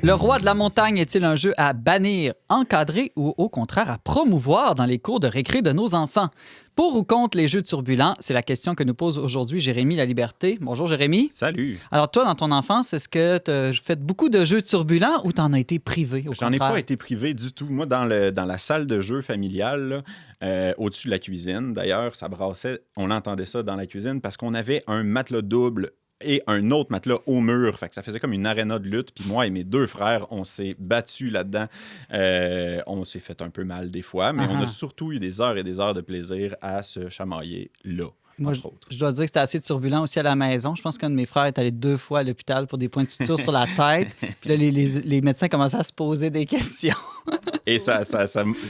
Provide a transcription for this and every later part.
Le roi de la montagne est-il un jeu à bannir, encadrer ou au contraire à promouvoir dans les cours de récré de nos enfants? Pour ou contre les jeux turbulents, c'est la question que nous pose aujourd'hui Jérémy Laliberté. Bonjour Jérémy. Salut. Alors toi, dans ton enfance, est-ce que tu as fait beaucoup de jeux turbulents ou tu en as été privé au J'en ai contraire? pas été privé du tout. Moi, dans la salle de jeu familiale, là, au-dessus de la cuisine, d'ailleurs, ça brassait, on entendait ça dans la cuisine parce qu'on avait un matelas double et un autre matelas au mur. Fait que ça faisait comme une aréna de lutte. Puis moi et mes deux frères, on s'est battus là-dedans. On s'est fait un peu mal des fois, mais on a surtout eu des heures et des heures de plaisir à se chamailler là. Moi, je dois dire que c'était assez turbulent aussi à la maison. Je pense qu'un de mes frères est allé 2 fois à l'hôpital pour des points de suture sur la tête. Puis là, les médecins commençaient à se poser des questions. Et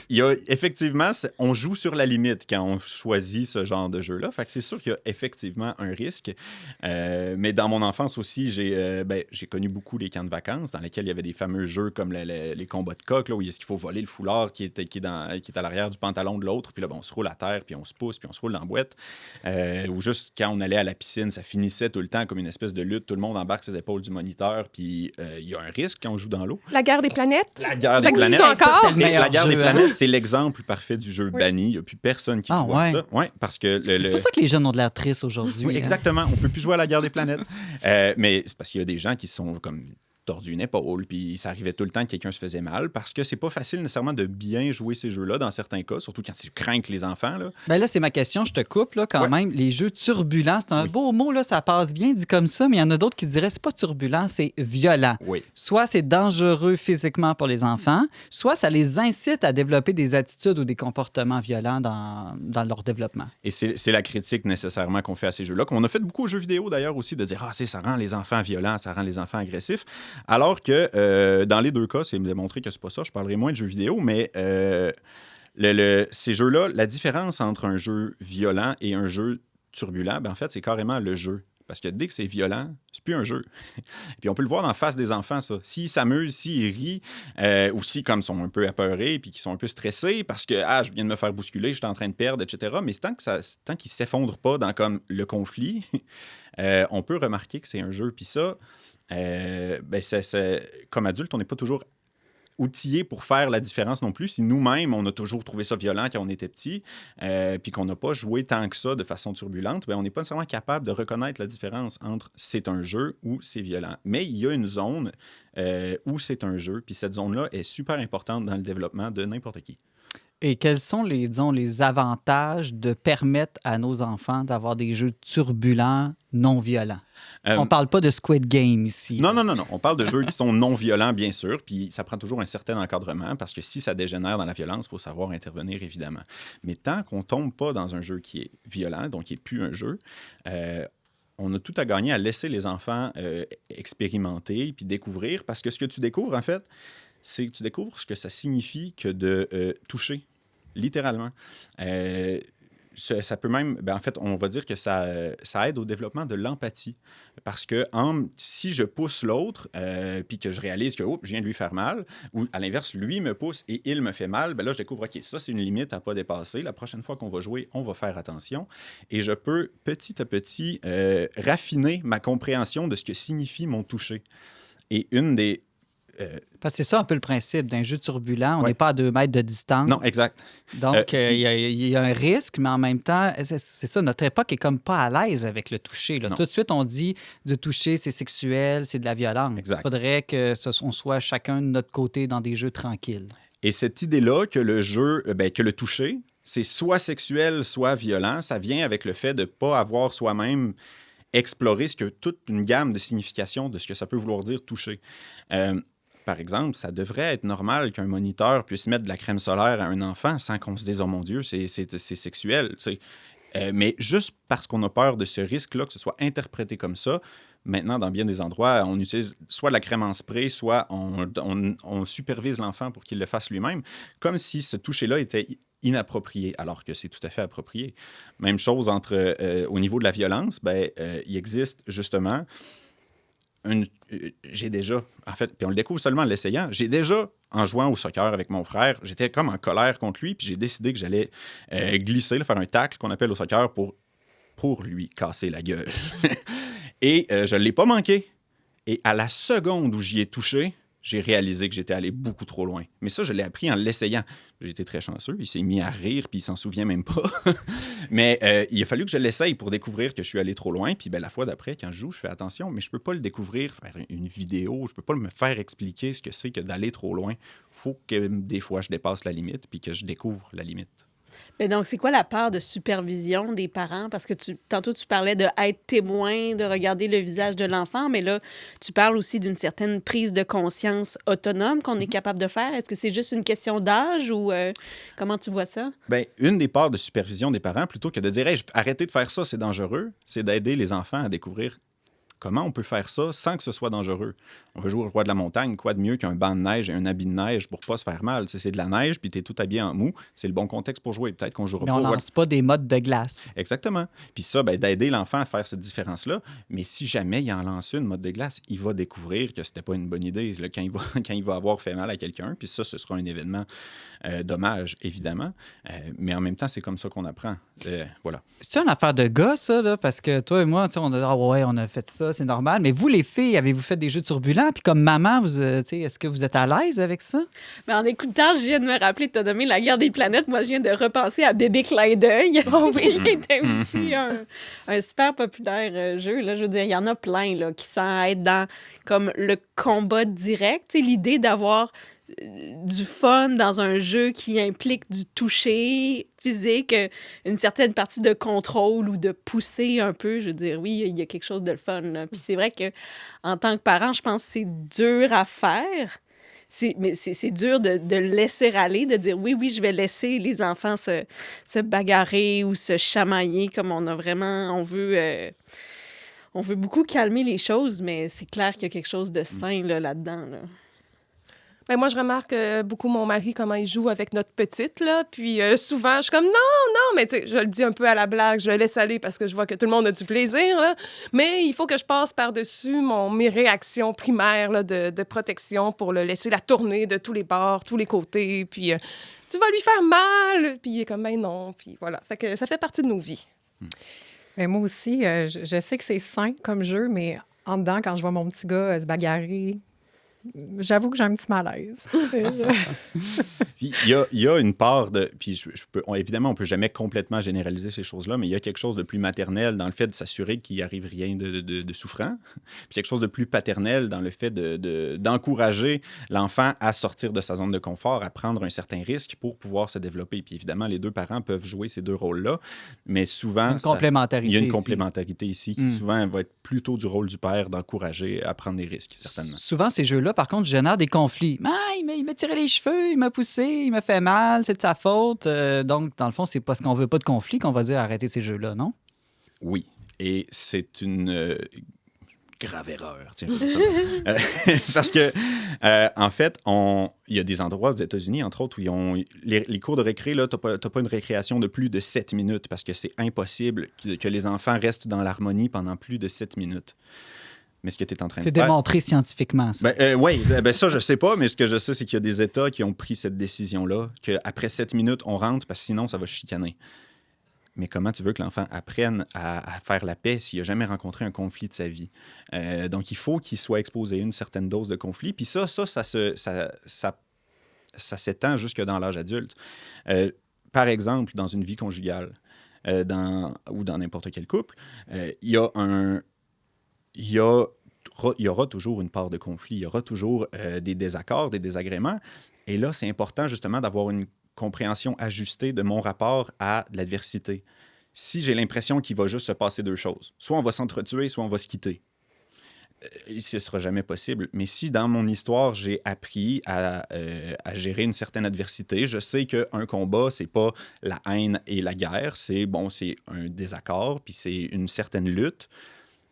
il y a effectivement, on joue sur la limite quand on choisit ce genre de jeu-là. Fait que c'est sûr qu'il y a effectivement un risque. Mais dans mon enfance aussi, j'ai connu beaucoup les camps de vacances dans lesquels il y avait des fameux jeux comme les combats de coq, là, où est-ce qu'il faut voler le foulard qui est à l'arrière du pantalon de l'autre. Puis là, on se roule à terre, puis on se pousse, puis on se roule dans la boîte. Ou juste quand on allait à la piscine, ça finissait tout le temps comme une espèce de lutte. Tout le monde embarque ses épaules du moniteur, puis il y a un risque quand on joue dans l'eau. La guerre des planètes? La guerre des Ça existe planètes. encore? La guerre des jeu, planètes, c'est l'exemple parfait du jeu banni. Il n'y a plus personne qui joue à ça. Ouais, parce que C'est pour ça que les jeunes ont de l'air tristes aujourd'hui. Oui, hein? exactement. On ne peut plus jouer à la guerre des planètes. Mais c'est parce qu'il y a des gens qui sont comme tordu une épaule, puis ça arrivait tout le temps que quelqu'un se faisait mal, parce que c'est pas facile nécessairement de bien jouer ces jeux-là dans certains cas, surtout quand tu crains les enfants. Là. Ben là, c'est ma question, je te coupe là, quand même. Les jeux turbulents, c'est un beau mot, là, ça passe bien dit comme ça, mais il y en a d'autres qui diraient c'est pas turbulent, c'est violent. Oui. Soit c'est dangereux physiquement pour les enfants, soit ça les incite à développer des attitudes ou des comportements violents dans leur développement. Et c'est la critique nécessairement qu'on fait à ces jeux-là, qu'on a fait beaucoup aux jeux vidéo d'ailleurs aussi, de dire « Ah, ça rend les enfants violents, ça rend les enfants agressifs ». Alors que dans les deux cas, c'est démontré que c'est pas ça. Je parlerai moins de jeux vidéo, mais ces jeux-là, la différence entre un jeu violent et un jeu turbulent, en fait, c'est carrément le jeu. Parce que dès que c'est violent, c'est plus un jeu. Puis on peut le voir dans la face des enfants, ça. S'ils s'amusent, s'ils rient, ou s'ils comme sont un peu apeurés, puis qu'ils sont un peu stressés parce que je viens de me faire bousculer, je suis en train de perdre, etc. Mais tant qu'ils ne s'effondrent pas dans comme le conflit, on peut remarquer que c'est un jeu. Puis ça, comme adulte, on n'est pas toujours outillé pour faire la différence non plus. Si nous-mêmes, on a toujours trouvé ça violent quand on était petit, puis qu'on n'a pas joué tant que ça de façon turbulente, on n'est pas nécessairement capable de reconnaître la différence entre c'est un jeu ou c'est violent. Mais il y a une zone où c'est un jeu, puis cette zone-là est super importante dans le développement de n'importe qui. Et quels sont les avantages de permettre à nos enfants d'avoir des jeux turbulents, non violents? On ne parle pas de Squid Game ici. Non. On parle de jeux qui sont non violents, bien sûr, puis ça prend toujours un certain encadrement, parce que si ça dégénère dans la violence, il faut savoir intervenir, évidemment. Mais tant qu'on ne tombe pas dans un jeu qui est violent, donc qui n'est plus un jeu, on a tout à gagner à laisser les enfants expérimenter puis découvrir, parce que ce que tu découvres, en fait, c'est que tu découvres ce que ça signifie que de toucher, littéralement. Ça peut même, en fait, on va dire que ça aide au développement de l'empathie. Parce que si je pousse l'autre, puis que je réalise que je viens de lui faire mal, ou à l'inverse, lui me pousse et il me fait mal, là, je découvre, OK, ça, c'est une limite à ne pas dépasser. La prochaine fois qu'on va jouer, on va faire attention. Et je peux, petit à petit, raffiner ma compréhension de ce que signifie mon toucher. Et une des... Parce que c'est ça un peu le principe d'un jeu turbulent. On n'est pas à 2 mètres de distance. Non, exact. Donc, il y a un risque, mais en même temps, c'est ça, notre époque est comme pas à l'aise avec le toucher. Là. Tout de suite, on dit de toucher, c'est sexuel, c'est de la violence. Exact. Il faudrait qu'on soit chacun de notre côté dans des jeux tranquilles. Et cette idée-là que le jeu, que le toucher, c'est soit sexuel, soit violent, ça vient avec le fait de ne pas avoir soi-même exploré toute une gamme de significations de ce que ça peut vouloir dire toucher. Par exemple, ça devrait être normal qu'un moniteur puisse mettre de la crème solaire à un enfant sans qu'on se dise « Oh mon Dieu, c'est sexuel ». Mais juste parce qu'on a peur de ce risque-là, que ce soit interprété comme ça, maintenant, dans bien des endroits, on utilise soit de la crème en spray, soit on supervise l'enfant pour qu'il le fasse lui-même, comme si ce toucher-là était inapproprié, alors que c'est tout à fait approprié. Même chose au niveau de la violence, il existe justement... j'ai déjà, en fait, puis on le découvre seulement en l'essayant, j'ai déjà, en jouant au soccer avec mon frère, j'étais comme en colère contre lui, puis j'ai décidé que j'allais glisser, faire un tacle qu'on appelle au soccer pour lui casser la gueule. Et je ne l'ai pas manqué. Et à la seconde où j'y ai touché, j'ai réalisé que j'étais allé beaucoup trop loin. Mais ça, je l'ai appris en l'essayant. J'ai été très chanceux. Il s'est mis à rire, puis il s'en souvient même pas. Mais il a fallu que je l'essaye pour découvrir que je suis allé trop loin. Puis la fois d'après, quand je joue, je fais attention, mais je peux pas le découvrir, faire une vidéo. Je peux pas me faire expliquer ce que c'est que d'aller trop loin. Faut que des fois, je dépasse la limite, puis que je découvre la limite. Mais donc, c'est quoi la part de supervision des parents? Parce que tantôt, tu parlais de être témoin, de regarder le visage de l'enfant, mais là, tu parles aussi d'une certaine prise de conscience autonome qu'on est capable de faire. Est-ce que c'est juste une question d'âge ou comment tu vois ça? Bien, une des parts de supervision des parents, plutôt que de dire hey, arrêtez de faire ça, c'est dangereux, c'est d'aider les enfants à découvrir comment on peut faire ça sans que ce soit dangereux. On veut jouer au roi de la montagne, quoi de mieux qu'un banc de neige et un habit de neige pour pas se faire mal? C'est de la neige, puis tu es tout habillé en mou. C'est le bon contexte pour jouer. Peut-être qu'on jouera Mais pas. on lance pas des modes de glace. Exactement. Puis ça, d'aider l'enfant à faire cette différence-là. Mais si jamais il en lance une mode de glace, il va découvrir que c'était pas une bonne idée là, quand il va avoir fait mal à quelqu'un. Puis ça, ce sera un événement dommage, évidemment. Mais en même temps, c'est comme ça qu'on apprend. Voilà. C'est une affaire de gars, ça, là? Parce que toi et moi, on a dit, ah ouais, on a fait ça, c'est normal. Mais vous, les filles, avez-vous fait des jeux turbulents? Puis comme maman, est-ce que vous êtes à l'aise avec ça? Mais en écoutant, je viens de me rappeler de te nommer La guerre des planètes. Moi, je viens de repenser à Bébé Clin d'œil. Oh oui! Il était aussi un super populaire jeu. Là. Je veux dire, il y en a plein là, qui semblent être dans comme le combat direct. Tu sais, l'idée d'avoir du fun dans un jeu qui implique du toucher physique, une certaine partie de contrôle ou de pousser un peu. Je veux dire, oui, il y a quelque chose de le fun. Là. Puis c'est vrai que en tant que parent, je pense que c'est dur à faire. Mais c'est dur de laisser aller, de dire oui, je vais laisser les enfants se bagarrer ou se chamailler comme on veut beaucoup calmer les choses, mais c'est clair qu'il y a quelque chose de sain là-dedans. Là. Ben moi, je remarque beaucoup mon mari, comment il joue avec notre petite, là. Puis souvent, je suis comme, non, mais tu sais, je le dis un peu à la blague, je le laisse aller parce que je vois que tout le monde a du plaisir, là. Mais il faut que je passe par-dessus mes réactions primaires là, de protection pour le laisser la tourner de tous les bords, tous les côtés. Puis tu vas lui faire mal. Puis il est comme, ben non. Puis voilà. Fait que ça fait partie de nos vies. Mais moi aussi, je sais que c'est sain comme jeu, mais en dedans, quand je vois mon petit gars se bagarrer, j'avoue que j'ai un petit malaise. Puis il y a une part de... Puis évidemment, on ne peut jamais complètement généraliser ces choses-là, mais il y a quelque chose de plus maternel dans le fait de s'assurer qu'il n'arrive rien de souffrant. Puis quelque chose de plus paternel dans le fait d'encourager l'enfant à sortir de sa zone de confort, à prendre un certain risque pour pouvoir se développer. Puis évidemment, les deux parents peuvent jouer ces deux rôles-là, mais souvent... Il y a une complémentarité ici qui souvent va être plutôt du rôle du père d'encourager à prendre des risques, certainement. Souvent, ces jeux-là, par contre, génèrent des conflits. Ah, il m'a tiré les cheveux, il m'a poussé, il m'a fait mal, c'est de sa faute. Donc, dans le fond, c'est parce qu'on veut pas de conflit qu'on va dire arrêter ces jeux-là, non? Oui. Et c'est une grave erreur. Tiens, parce que, en fait, il y a des endroits aux États-Unis, entre autres, où ils ont les cours de récré, là, t'as pas une récréation de plus de 7 minutes parce que c'est impossible que les enfants restent dans l'harmonie pendant plus de 7 minutes. Mais ce que tu es en train de faire... C'est démontré scientifiquement, ça. Oui, ça, je sais pas, mais ce que je sais, c'est qu'il y a des États qui ont pris cette décision-là, qu'après 7 minutes, on rentre, parce que sinon, ça va chicaner. Mais comment tu veux que l'enfant apprenne à faire la paix s'il n'a jamais rencontré un conflit de sa vie? Donc, il faut qu'il soit exposé à une certaine dose de conflit. Puis ça s'étend jusque dans l'âge adulte. Par exemple, dans une vie conjugale ou dans n'importe quel couple, il y aura toujours une part de conflit, il y aura toujours des désaccords, des désagréments. Et là, c'est important justement d'avoir une compréhension ajustée de mon rapport à l'adversité. Si j'ai l'impression qu'il va juste se passer deux choses, soit on va s'entretuer, soit on va se quitter, ce ne sera jamais possible. Mais si dans mon histoire, j'ai appris à gérer une certaine adversité, je sais qu'un combat, c'est pas la haine et la guerre, c'est un désaccord, puis c'est une certaine lutte,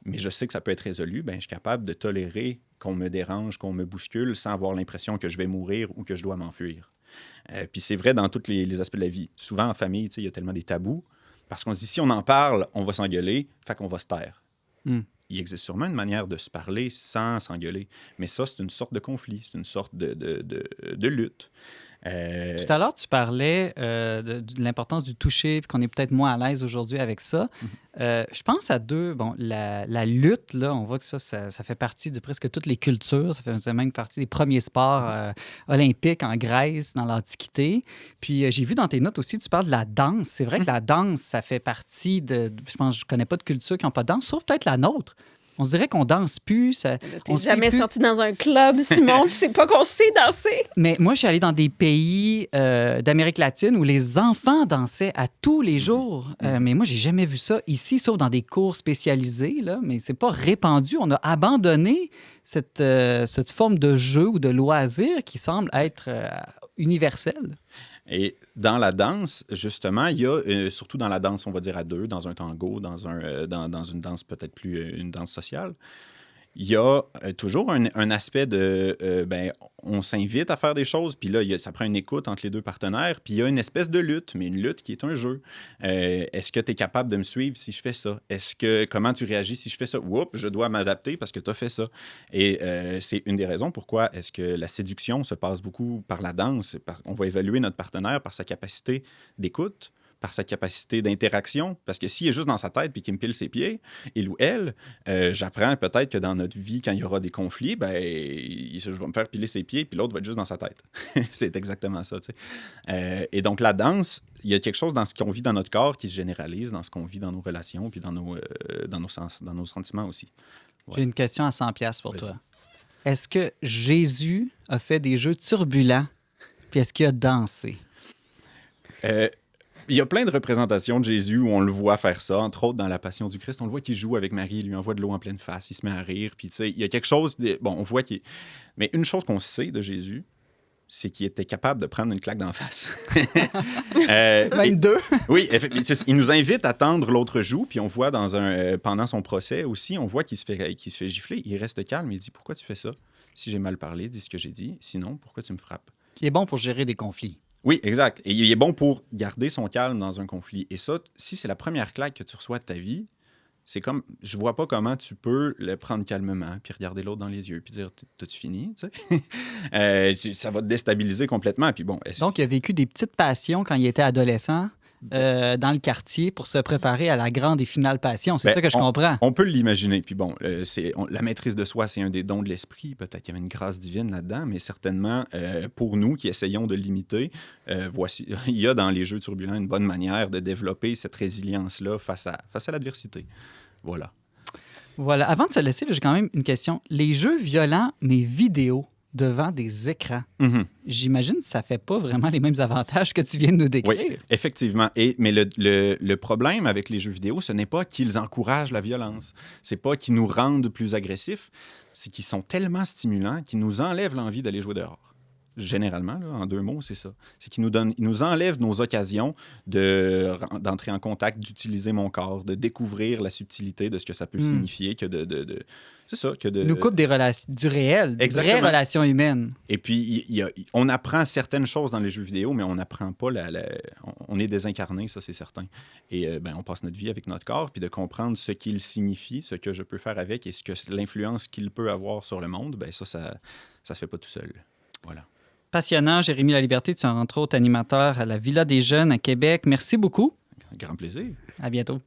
mais je sais que ça peut être résolu, je suis capable de tolérer qu'on me dérange, qu'on me bouscule sans avoir l'impression que je vais mourir ou que je dois m'enfuir. Puis c'est vrai dans tous les aspects de la vie. Souvent en famille, il y a tellement des tabous, parce qu'on se dit si on en parle, on va s'engueuler, fait qu'on va se taire. Il existe sûrement une manière de se parler sans s'engueuler, mais ça, c'est une sorte de conflit, c'est une sorte de lutte. Tout à l'heure, tu parlais de l'importance du toucher, puis qu'on est peut-être moins à l'aise aujourd'hui avec ça. Je pense à deux. Bon, la lutte, là, on voit que ça fait partie de presque toutes les cultures. Ça fait même partie des premiers sports olympiques en Grèce, dans l'Antiquité. Puis j'ai vu dans tes notes aussi, tu parles de la danse. C'est vrai que la danse, ça fait partie de... Je pense, je connais pas de culture qui n'ont pas de danse, sauf peut-être la nôtre. On se dirait qu'on danse plus. T'es jamais sorti dans un club, Simon, je sais pas qu'on sait danser. Mais moi, je suis allé dans des pays d'Amérique latine où les enfants dansaient à tous les jours. Mais moi, j'ai jamais vu ça ici, sauf dans des cours spécialisés. Là, mais c'est pas répandu. On a abandonné cette forme de jeu ou de loisir qui semble être universelle. Et dans la danse, justement, il y a, surtout dans la danse, on va dire à deux, dans un tango, dans une danse peut-être plus, une danse sociale, il y a toujours un aspect de, on s'invite à faire des choses, puis là, ça prend une écoute entre les deux partenaires, puis il y a une espèce de lutte, mais une lutte qui est un jeu. Est-ce que tu es capable de me suivre si je fais ça? Comment tu réagis si je fais ça? Oups, je dois m'adapter parce que tu as fait ça. Et c'est une des raisons pourquoi est-ce que la séduction se passe beaucoup par la danse. On va évaluer notre partenaire par sa capacité d'écoute, par sa capacité d'interaction, parce que s'il est juste dans sa tête puis qu'il me pile ses pieds, il ou elle, j'apprends peut-être que dans notre vie, quand il y aura des conflits, je vais me faire piler ses pieds puis l'autre va être juste dans sa tête. C'est exactement ça, tu sais. Et donc, la danse, il y a quelque chose dans ce qu'on vit dans notre corps qui se généralise dans ce qu'on vit dans nos relations puis dans nos sentiments aussi. Ouais. J'ai une question à 100$ pour Vas-y. toi. Est-ce que Jésus a fait des jeux turbulents puis est-ce qu'il a dansé? Il y a plein de représentations de Jésus où on le voit faire ça, entre autres dans la Passion du Christ. On le voit qu'il joue avec Marie, il lui envoie de l'eau en pleine face, il se met à rire. Puis, tu sais, il y a quelque chose... Bon, on voit qu'il... Mais une chose qu'on sait de Jésus, c'est qu'il était capable de prendre une claque d'en face. Même deux. Oui, il nous invite à tendre l'autre joue, puis on voit pendant son procès aussi, on voit qu'il se fait gifler. Il reste calme, il dit « Pourquoi tu fais ça? Si j'ai mal parlé, dis ce que j'ai dit. Sinon, pourquoi tu me frappes? » Qui est bon pour gérer des conflits. Oui, exact. Et il est bon pour garder son calme dans un conflit. Et ça, si c'est la première claque que tu reçois de ta vie, c'est comme, je vois pas comment tu peux le prendre calmement, puis regarder l'autre dans les yeux, puis dire, t'as-tu fini? Tu sais? Ça va te déstabiliser complètement. Puis bon, Donc, il a vécu des petites passions quand il était adolescent dans le quartier pour se préparer à la grande et finale passion. C'est ça que je comprends. On peut l'imaginer. Puis bon, la maîtrise de soi, c'est un des dons de l'esprit. Peut-être qu'il y avait une grâce divine là-dedans, mais certainement, pour nous qui essayons de l'imiter, il y a dans les jeux turbulents une bonne manière de développer cette résilience-là face à l'adversité. Voilà. Voilà. Avant de se laisser, là, j'ai quand même une question. Les jeux violents, mais vidéo, devant des écrans, j'imagine que ça ne fait pas vraiment les mêmes avantages que tu viens de nous décrire. Oui, effectivement. Mais le problème avec les jeux vidéo, ce n'est pas qu'ils encouragent la violence. C'est pas qu'ils nous rendent plus agressifs. C'est qu'ils sont tellement stimulants qu'ils nous enlèvent l'envie d'aller jouer dehors. Généralement, là, en 2 mots, c'est ça. C'est qu'ils nous enlèvent nos occasions d'entrer en contact, d'utiliser mon corps, de découvrir la subtilité de ce que ça peut signifier, que c'est ça. Nous coupe du réel, des vraies relations humaines. Et puis, on apprend certaines choses dans les jeux vidéo, mais on n'apprend pas on est désincarné, ça, c'est certain. Et on passe notre vie avec notre corps, puis de comprendre ce qu'il signifie, ce que je peux faire avec et l'influence qu'il peut avoir sur le monde, ça se fait pas tout seul. Voilà. Passionnant, Jérémy Laliberté, tu es entre autres animateur à la Villa des Jeunes à Québec. Merci beaucoup. Grand plaisir. À bientôt.